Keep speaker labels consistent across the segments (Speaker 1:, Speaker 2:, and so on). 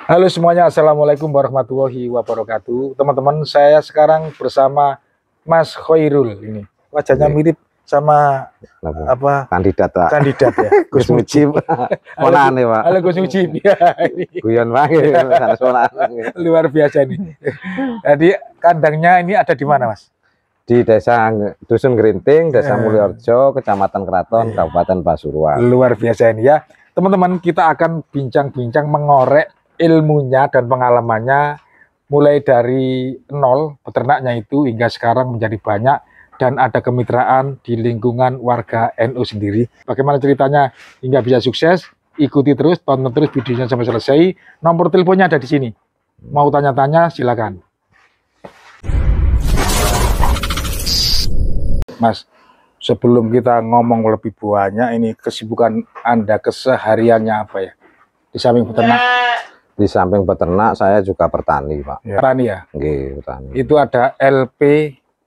Speaker 1: Halo semuanya, Assalamualaikum warahmatullahi wabarakatuh. Teman-teman, saya sekarang bersama Mas Khoirul ini. Wajahnya
Speaker 2: Oke.
Speaker 1: mirip sama apa
Speaker 2: Kandidat, Pak.
Speaker 1: kandidat ya,
Speaker 2: Gus Mujib.
Speaker 1: Halo,
Speaker 2: Ponaan nih, Pak.
Speaker 1: halo Gus Mujib ya. Ini
Speaker 2: Guyon banget. Sanes ponaan.
Speaker 1: luar biasa nih. Jadi kandangnya ini ada di mana, Mas?
Speaker 2: Di Desa Dusun Gerinting, Desa
Speaker 1: Eh.
Speaker 2: Mulyorjo, Kecamatan Keraton, Kabupaten Pasuruan.
Speaker 1: Luar biasa ini ya. Teman-teman, kita akan bincang-bincang mengorek ilmunya dan pengalamannya mulai dari nol peternaknya itu hingga sekarang menjadi banyak dan ada kemitraan di lingkungan warga NU sendiri. Bagaimana ceritanya hingga bisa sukses? Ikuti terus, tonton terus videonya sampai selesai. Nomor teleponnya ada di sini. Mau tanya-tanya silakan. Mas, sebelum kita ngomong lebih banyak, ini kesibukan Anda kesehariannya apa ya? Di samping peternak.
Speaker 2: Di samping peternak, saya juga petani, Pak.
Speaker 1: Ya. Petani ya?
Speaker 2: Nggih, petani.
Speaker 1: Itu ada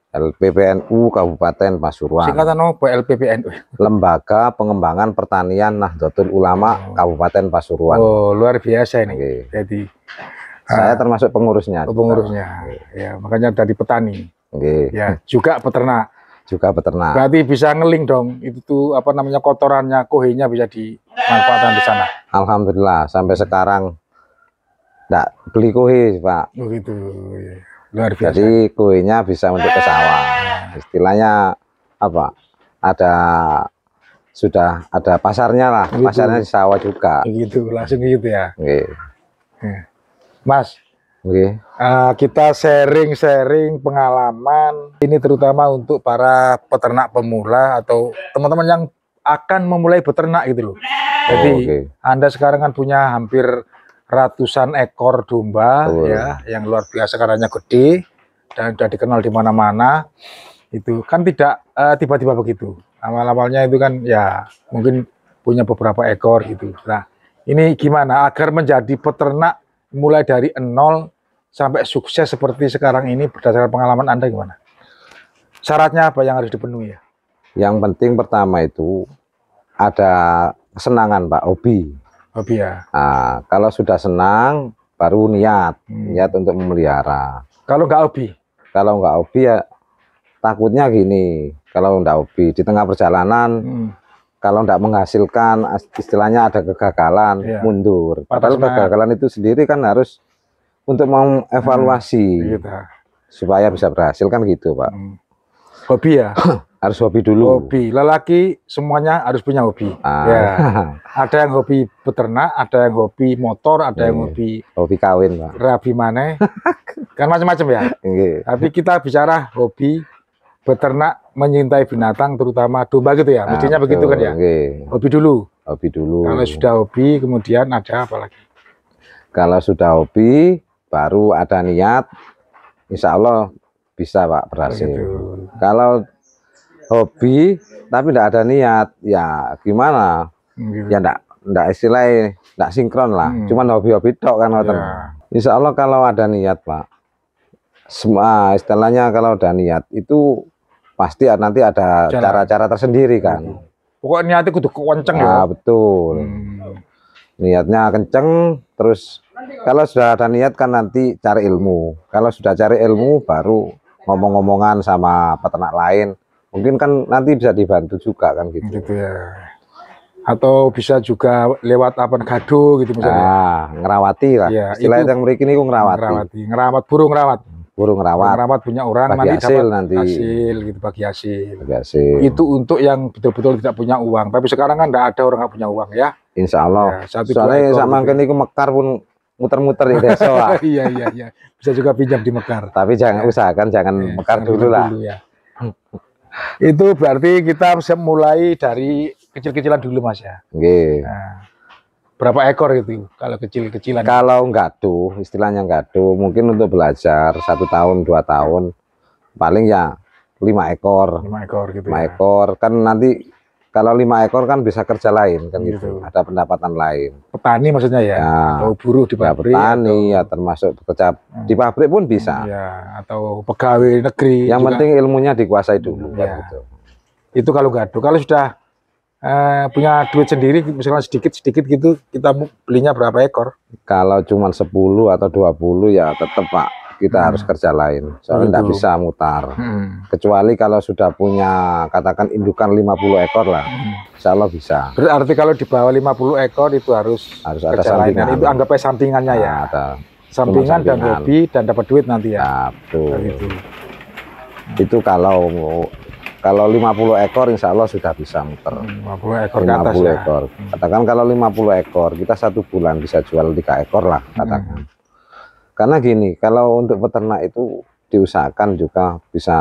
Speaker 2: LPPNU Kabupaten Pasuruan.
Speaker 1: singkatan apa LPPNU?
Speaker 2: Lembaga Pengembangan Pertanian Nahdlatul Ulama Kabupaten Pasuruan.
Speaker 1: Oh, luar biasa ini.
Speaker 2: Nggih.
Speaker 1: Jadi
Speaker 2: Saya termasuk pengurusnya.
Speaker 1: pengurusnya. Ya, makanya dari petani.
Speaker 2: Nggih.
Speaker 1: Ya, juga peternak.
Speaker 2: Juga peternak.
Speaker 1: Berarti bisa ngeling dong. Itu tuh apa namanya kotorannya, kohenya bisa dimanfaatkan di sana.
Speaker 2: Alhamdulillah sampai sekarang enggak beli kue, Pak.
Speaker 1: Oh gitu. Ya. Luar biasa.
Speaker 2: Jadi kuenya bisa untuk ke sawah. Istilahnya apa? Sudah ada pasarnya lah.
Speaker 1: Gitu.
Speaker 2: Pasarnya di sawah juga.
Speaker 1: Gitu, langsung gitu ya.
Speaker 2: Nggih.
Speaker 1: Mas,
Speaker 2: Nggih.
Speaker 1: kita sharing-sharing pengalaman ini terutama untuk para peternak pemula atau teman-teman yang akan memulai beternak gitu loh. Jadi
Speaker 2: Oke.
Speaker 1: Anda sekarang kan punya hampir ratusan ekor domba.
Speaker 2: Betul.
Speaker 1: Ya, yang luar biasa karena gede dan sudah dikenal di mana-mana. Itu kan tidak tiba-tiba begitu. Awal-awalnya itu kan ya mungkin punya beberapa ekor gitu. Nah, ini gimana agar menjadi peternak mulai dari nol sampai sukses seperti sekarang ini berdasarkan pengalaman Anda gimana? Syaratnya apa yang harus dipenuhi ya?
Speaker 2: Yang penting pertama itu ada kesenangan, Pak, hobi.
Speaker 1: Hobi ya.
Speaker 2: Nah, kalau sudah senang baru niat
Speaker 1: Hmm.
Speaker 2: untuk memelihara.
Speaker 1: Kalau nggak hobi,
Speaker 2: Kalau nggak hobi ya takutnya gini, kalau nggak hobi di tengah perjalanan kalau nggak menghasilkan, istilahnya ada kegagalan,
Speaker 1: Iya.
Speaker 2: mundur.
Speaker 1: Patah
Speaker 2: Padahal
Speaker 1: semangat.
Speaker 2: kegagalan itu sendiri kan harus untuk mengevaluasi
Speaker 1: gitu.
Speaker 2: supaya bisa berhasil kan gitu, Pak.
Speaker 1: Hobi ya.
Speaker 2: Harus hobi dulu.
Speaker 1: Hobi. Lelaki semuanya harus punya hobi.
Speaker 2: Ah.
Speaker 1: Ya. Ada yang hobi beternak, ada yang hobi motor, ada yang hobi
Speaker 2: Hobi kawin, Pak.
Speaker 1: rabi maneh. Kan macam-macam ya.
Speaker 2: Nggih.
Speaker 1: Tapi kita bicara hobi beternak, menyintai binatang terutama domba gitu ya. Mestinya begitu kan ya.
Speaker 2: Nggih.
Speaker 1: Hobi dulu.
Speaker 2: Hobi dulu.
Speaker 1: Kalau sudah hobi kemudian ada apa lagi?
Speaker 2: Kalau sudah hobi baru ada niat, insya Allah bisa, Pak, berhasil.
Speaker 1: Begitu.
Speaker 2: Kalau hobi tapi tidak ada niat, ya gimana?
Speaker 1: Gitu.
Speaker 2: Ya enggak istilahnya enggak sinkron lah. Cuman hobi-hobi tok kan ngoten.
Speaker 1: Ya.
Speaker 2: Insya Allah kalau ada niat, Pak. Semua istilahnya kalau ada niat itu pasti nanti ada
Speaker 1: Jalan.
Speaker 2: cara-cara tersendiri kan.
Speaker 1: Pokoknya niatnya kudu kenceng ya.
Speaker 2: Nah, betul. Niatnya kenceng, terus kalau sudah ada niat kan nanti cari ilmu. Kalau sudah cari ilmu baru ngomong-ngomongan sama peternak lain. Mungkin kan nanti bisa dibantu juga kan gitu.
Speaker 1: Gitu ya. Atau bisa juga lewat apa gado gitu misalnya.
Speaker 2: Nah, ngerawati lah.
Speaker 1: Iya,
Speaker 2: Istilah
Speaker 1: itu
Speaker 2: yang mereka ini ngerawati.
Speaker 1: Ngerawat burung rawat.
Speaker 2: Burung
Speaker 1: Ngerawat
Speaker 2: rawat,
Speaker 1: punya orang
Speaker 2: bagi
Speaker 1: nanti
Speaker 2: hasil
Speaker 1: dapat
Speaker 2: nanti.
Speaker 1: hasil gitu bagi hasil.
Speaker 2: bagi hasil.
Speaker 1: Itu untuk yang betul-betul tidak punya uang. Tapi sekarang kan tidak ada orang nggak punya uang ya.
Speaker 2: Insya Allah.
Speaker 1: Ya, 1-2
Speaker 2: Soalnya
Speaker 1: ekor
Speaker 2: sama
Speaker 1: gitu.
Speaker 2: kan itu mekar pun muter-muter di desa, Pak.
Speaker 1: Iya. Bisa juga pinjam di Mekar.
Speaker 2: Tapi jangan usahakan jangan mekar
Speaker 1: Jangan
Speaker 2: dulu lah.
Speaker 1: ya. Itu berarti kita bisa mulai dari kecil-kecilan dulu Mas ya.
Speaker 2: Nggih.
Speaker 1: Nah, berapa ekor itu kalau kecil-kecilan?
Speaker 2: Kalau gaduh, istilahnya gaduh, mungkin untuk belajar 1 tahun 2 tahun, paling ya 5 ekor.
Speaker 1: 5 ekor gitu
Speaker 2: 5
Speaker 1: ya.
Speaker 2: ekor kan nanti kalau 5 ekor kan bisa kerja lain kan
Speaker 1: Gitu.
Speaker 2: gitu. Ada pendapatan lain.
Speaker 1: Petani maksudnya ya,
Speaker 2: Ya,
Speaker 1: atau buruh di
Speaker 2: Ya,
Speaker 1: pabrik,
Speaker 2: petani ya termasuk bekerja di pabrik pun bisa.
Speaker 1: ya, atau pegawai negeri.
Speaker 2: Yang
Speaker 1: juga.
Speaker 2: penting ilmunya dikuasai dulu kan
Speaker 1: Ya.
Speaker 2: gitu.
Speaker 1: Itu kalau gaduh. Kalau sudah punya duit sendiri, misalnya sedikit-sedikit gitu, kita belinya berapa ekor?
Speaker 2: Kalau cuma 10 atau 20 ya tetap Pak, kita harus kerja lain. Soalnya nggak bisa mutar. Kecuali kalau sudah punya katakan indukan 50 ekor lah. Insya Allah bisa.
Speaker 1: Berarti kalau di bawah 50 ekor itu harus ada
Speaker 2: kerja lain.
Speaker 1: Itu anggapnya sampingannya ya.
Speaker 2: Ada.
Speaker 1: Sampingan dan hobi dan dapat duit nanti ya.
Speaker 2: Ya betul.
Speaker 1: Gitu.
Speaker 2: Itu kalau 50 ekor insya Allah sudah bisa muter.
Speaker 1: 50 ekor
Speaker 2: 50
Speaker 1: ke atas ya.
Speaker 2: ekor. Katakan kalau 50 ekor, kita 1 bulan bisa jual 3 ekor lah katakan. Karena gini, kalau untuk peternak itu diusahakan juga bisa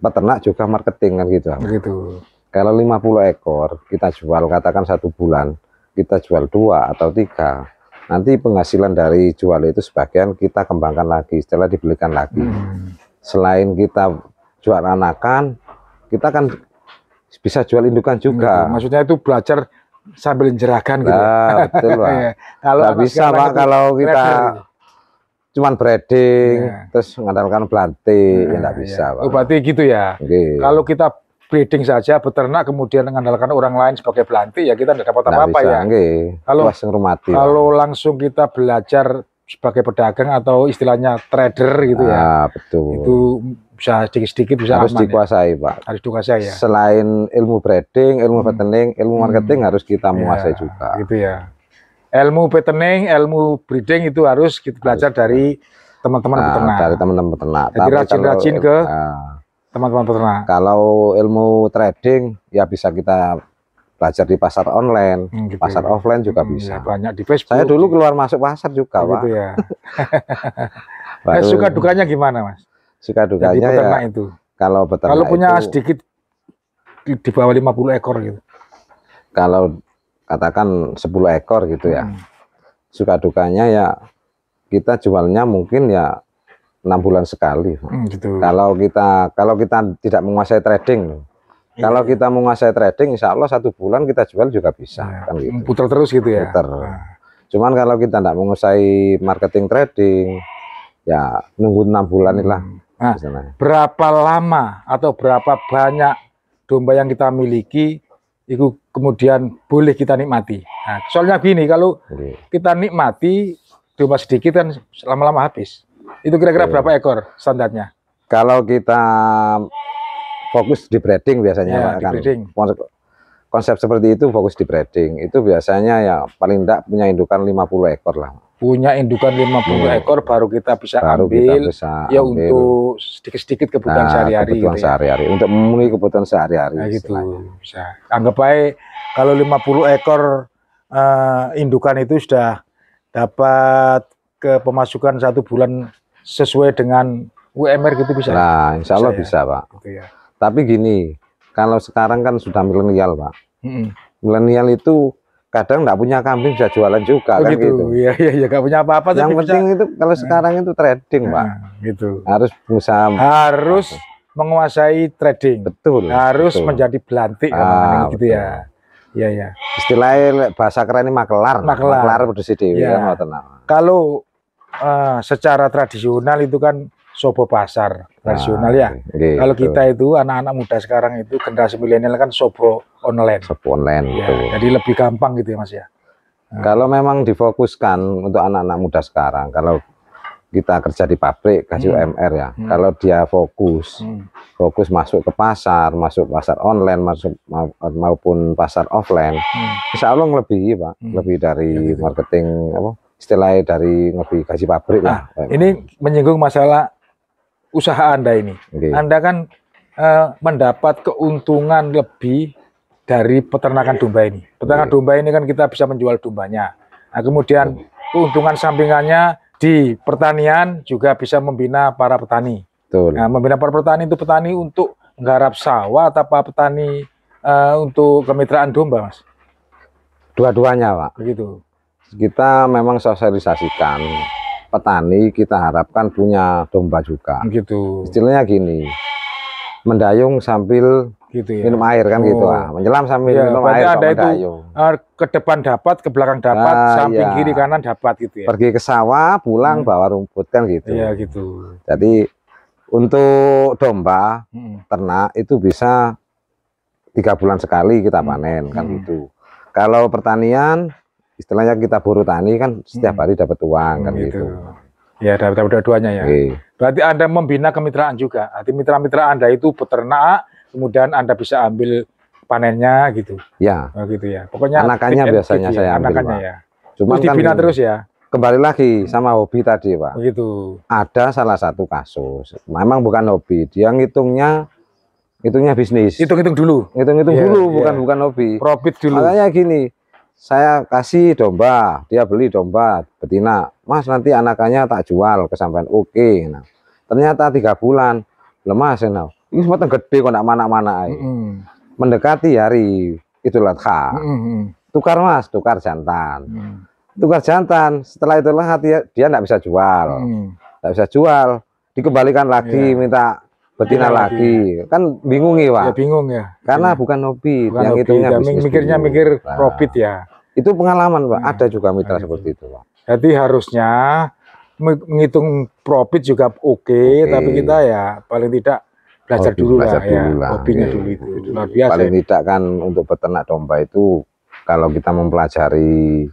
Speaker 2: peternak juga marketing kan gitu.
Speaker 1: Begitu.
Speaker 2: Kalau 50 ekor kita jual katakan 1 bulan, kita jual 2 atau 3. Nanti penghasilan dari jual itu sebagian kita kembangkan lagi, setelah dibelikan lagi. Selain kita jual anakan, kita kan bisa jual indukan juga.
Speaker 1: Maksudnya itu belajar sambil jeragan gitu.
Speaker 2: Nah, betul Pak.
Speaker 1: Kalau
Speaker 2: bisa Pak kalau kita cuman breeding terus mengandalkan planting, ya nggak bisa Pak.
Speaker 1: Oh, berarti gitu ya. Kalau kita breeding saja, beternak kemudian mengandalkan orang lain sebagai pelantik, ya kita tidak dapat apa-apa ya. Kalau langsung kita belajar sebagai pedagang atau istilahnya trader gitu ya,
Speaker 2: betul.
Speaker 1: Itu bisa sedikit-sedikit bisa
Speaker 2: harus
Speaker 1: aman,
Speaker 2: dikuasai
Speaker 1: ya?
Speaker 2: Pak.
Speaker 1: Harus dikuasai ya.
Speaker 2: Selain ilmu breeding, ilmu fattening, ilmu marketing harus kita menguasai juga.
Speaker 1: Gitu ya. Ilmu fattening, ilmu breeding itu harus kita belajar dari teman-teman peternak.
Speaker 2: Dari teman-teman peternak.
Speaker 1: Jadi rajin-rajin ke teman-teman peternak.
Speaker 2: Kalau ilmu trading ya bisa kita belajar di pasar online, gitu pasar offline juga bisa.
Speaker 1: Ya, banyak di Facebook.
Speaker 2: Saya dulu keluar masuk pasar juga, Pak.
Speaker 1: Gitu ya. Suka dukanya gimana, Mas?
Speaker 2: Suka dukanya ya.
Speaker 1: Itu.
Speaker 2: Kalau peternak
Speaker 1: kalau punya sedikit di bawah 50 ekor gitu.
Speaker 2: Kalau katakan 10 ekor gitu ya. Suka dukanya ya kita jualnya mungkin ya 6 bulan sekali.
Speaker 1: Gitu.
Speaker 2: Kalau kita tidak menguasai trading, kalau kita menguasai trading, insya Allah 1 bulan kita jual juga bisa. Kan gitu.
Speaker 1: Putar terus gitu ya.
Speaker 2: Putar. Cuman kalau kita tidak menguasai marketing trading, ya nunggu 6 bulan lah.
Speaker 1: Berapa lama atau berapa banyak domba yang kita miliki itu kemudian boleh kita nikmati? Nah, soalnya gini, kalau kita nikmati domba sedikit kan lama-lama habis. Itu kira-kira berapa ekor standarnya?
Speaker 2: Kalau kita fokus di breeding biasanya, kan konsep seperti itu, fokus di breeding itu biasanya ya paling tidak punya indukan 50 ekor lah. Punya
Speaker 1: indukan 50 ekor baru kita bisa ambil untuk sedikit-sedikit kebutuhan sehari-hari.
Speaker 2: Kebutuhan sehari-hari, untuk memenuhi kebutuhan sehari-hari.
Speaker 1: Nah, gitu. Bisa. Anggap baik kalau 50 ekor indukan itu sudah dapat ke pemasukan 1 bulan sesuai dengan UMR gitu bisa.
Speaker 2: Nah, insya Allah bisa, Pak.
Speaker 1: Gitu ya.
Speaker 2: Tapi gini, kalau sekarang kan sudah milenial, Pak. Milenial itu kadang nggak punya kambing bisa jualan juga, kan gitu.
Speaker 1: Iya, nggak punya apa-apa.
Speaker 2: Yang penting itu kalau sekarang itu trading, Pak.
Speaker 1: Gitu.
Speaker 2: Harus berusaha.
Speaker 1: Harus menguasai trading.
Speaker 2: Betul.
Speaker 1: Harus menjadi belantik, gitu ya. Iya.
Speaker 2: Istilahnya bahasa keren ini makelar produksi dewi kan.
Speaker 1: Kalau secara tradisional itu kan sobo pasar tradisional ya. Kalau kita itu anak-anak muda sekarang itu generasi milenial kan sobo online.
Speaker 2: Sobo online.
Speaker 1: Ya, jadi lebih gampang gitu ya Mas ya.
Speaker 2: Kalau memang difokuskan untuk anak-anak muda sekarang, kalau kita kerja di pabrik gaji UMR ya, kalau dia fokus masuk ke pasar, masuk pasar online, maupun pasar offline, insya Allah lebih Pak, lebih dari marketing istilahnya dari lebih gaji pabrik lah.
Speaker 1: Ini menyinggung masalah usaha Anda ini. Anda kan mendapat keuntungan lebih dari peternakan domba ini. Peternakan domba ini kan kita bisa menjual dombanya. Nah, kemudian keuntungan sampingannya di pertanian juga bisa membina para petani. Nah, membina para petani itu petani untuk menggarap sawah atau petani untuk kemitraan domba, Mas?
Speaker 2: Dua-duanya, Pak.
Speaker 1: Begitu.
Speaker 2: Kita memang sosialisasikan petani, kita harapkan punya domba juga.
Speaker 1: Gitu.
Speaker 2: Istilahnya gini, mendayung sambil minum air kan gitu, menyelam sambil minum air.
Speaker 1: Ada itu ke depan dapat, ke belakang dapat, samping kiri kanan dapat gitu ya.
Speaker 2: Pergi ke sawah, pulang bawa rumput kan gitu.
Speaker 1: Iya gitu.
Speaker 2: Jadi untuk domba ternak itu bisa 3 bulan sekali kita panen kan gitu. Kalau pertanian istilahnya kita buruh tani kan setiap hari dapat uang kan gitu.
Speaker 1: Ya, dapat dua-duanya ya. Berarti Anda membina kemitraan juga. Arti mitra-mitra Anda itu peternak, kemudian Anda bisa ambil panennya gitu.
Speaker 2: Ya.
Speaker 1: Gitu ya. Pokoknya
Speaker 2: anakannya biasanya saya ambil,
Speaker 1: anakannya ya.
Speaker 2: Cuman
Speaker 1: terus dibina
Speaker 2: kan, terus
Speaker 1: ya.
Speaker 2: Kembali lagi sama hobi tadi, Pak.
Speaker 1: Begitu.
Speaker 2: Ada salah satu kasus, memang bukan hobi, dia ngitungnya bisnis.
Speaker 1: Hitung-hitung dulu.
Speaker 2: Hitung-hitung dulu, bukan hobi.
Speaker 1: Profit dulu.
Speaker 2: Makanya gini, saya kasih domba, dia beli domba betina, Mas nanti anakannya tak jual kesampaian. Oke. Nah, ternyata 3 bulan, lemas nah. Ini semua gede kok nak mana-mana. Mendekati hari Idul Adha. Tukar Mas, tukar jantan. Tukar jantan, setelah itulah dia enggak bisa jual. Enggak bisa jual, dikembalikan lagi minta betina lagi. Kan bingung ya, Pak.
Speaker 1: Ya bingung ya.
Speaker 2: Karena bukan hobi,
Speaker 1: bukan
Speaker 2: yang
Speaker 1: hobi,
Speaker 2: hitungnya
Speaker 1: mikirnya mikir profit ya.
Speaker 2: Itu pengalaman, Pak. Ada juga mitra seperti itu, Pak.
Speaker 1: Jadi harusnya menghitung profit juga oke, tapi kita ya paling tidak belajar dulu lah. Hobinya dulu itu luar biasa.
Speaker 2: Paling tidak kan untuk peternak domba itu kalau kita mempelajari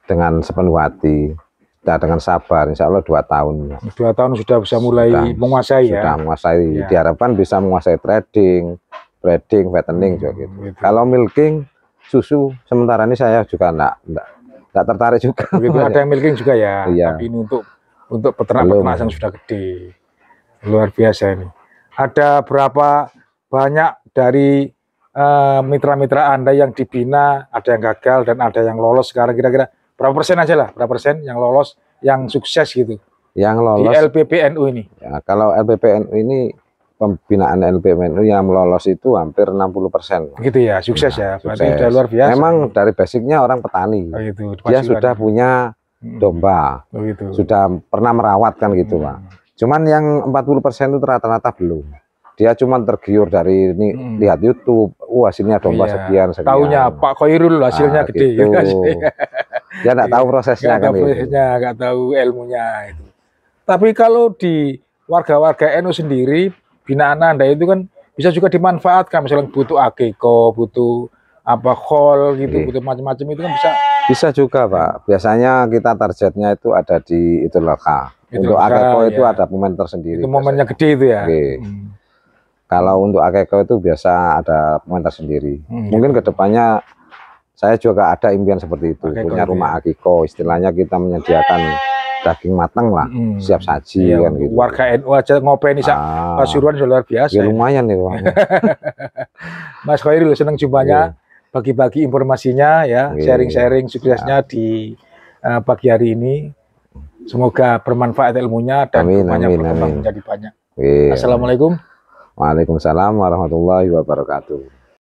Speaker 2: dengan sepenuh hati, kita dengan sabar, insya Allah 2 tahun.
Speaker 1: 2 tahun sudah bisa mulai menguasai ya.
Speaker 2: Sudah menguasai, diharapkan bisa menguasai trading, breeding, fattening juga gitu. Kalau milking, susu, sementara ini saya juga enggak tertarik juga.
Speaker 1: Begitu ada yang milking juga ya. Tapi ini untuk peternak-peternak yang sudah gede. Luar biasa ini. Ada berapa banyak dari mitra-mitra Anda yang dibina, ada yang gagal dan ada yang lolos sekarang, kira-kira berapa persen aja lah, berapa persen yang lolos, yang sukses gitu?
Speaker 2: Yang lolos
Speaker 1: di LPPNU ini.
Speaker 2: Ya, kalau LPPNU ini pembinaan LPPNU yang lolos itu hampir 60%.
Speaker 1: Gitu ya, sukses ya. Berarti sudah luar biasa.
Speaker 2: Memang dari basicnya orang petani.
Speaker 1: Gitu,
Speaker 2: dia sudah punya domba. Sudah pernah merawat kan gitu, Pak. Cuman yang 40% itu rata-rata belum. Dia cuma tergiur dari ini lihat YouTube, hasilnya domba sekian.
Speaker 1: Tahunya Pak Khairul hasilnya gede.
Speaker 2: Gitu. Dia nggak tahu prosesnya kan.
Speaker 1: Nggak tahu ilmunya itu. Tapi kalau di warga-warga NU sendiri, binaan Anda itu kan bisa juga dimanfaatkan, misalnya butuh akeko, butuh apa khol gitu, butuh macam-macam itu kan
Speaker 2: bisa juga, Pak. Biasanya kita targetnya itu ada di Idul Adha. Untuk akeko itu ada momen tersendiri.
Speaker 1: Itu momennya gede itu ya.
Speaker 2: Kalau untuk akeko itu biasa ada momen tersendiri. Mungkin kedepannya saya juga ada impian seperti itu, punya rumah akeko. Istilahnya kita menyediakan daging matang lah, siap saji kan gitu.
Speaker 1: Warga NU aja ngopeni Pasuruan luar biasa.
Speaker 2: Ya lumayan nih, Pak.
Speaker 1: Mas Khairul, senang jumpanya, bagi-bagi informasinya ya, sharing-sharing suksesnya di pagi hari ini. Semoga bermanfaat ilmunya dan banyak berkembang menjadi banyak. Assalamualaikum.
Speaker 2: Waalaikumsalam warahmatullahi wabarakatuh.